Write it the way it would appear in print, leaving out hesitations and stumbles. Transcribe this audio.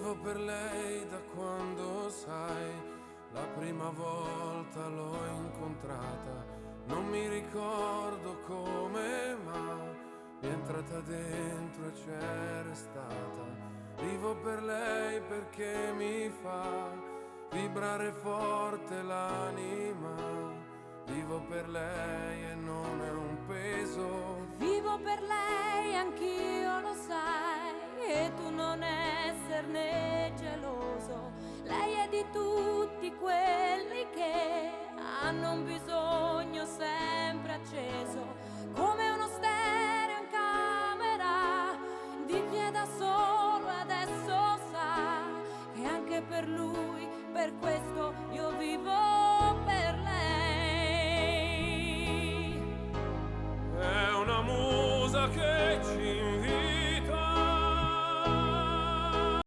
Vivo per lei da quando, sai, la prima volta l'ho incontrata. Non mi ricordo come, ma mi è entrata dentro e c'è restata. Vivo per lei perché mi fa vibrare forte l'anima. Vivo per lei e non è un peso. Vivo per lei, anch'io lo sai, e tu non esserne geloso. Lei è di tutti quelli che hanno un bisogno sempre acceso, come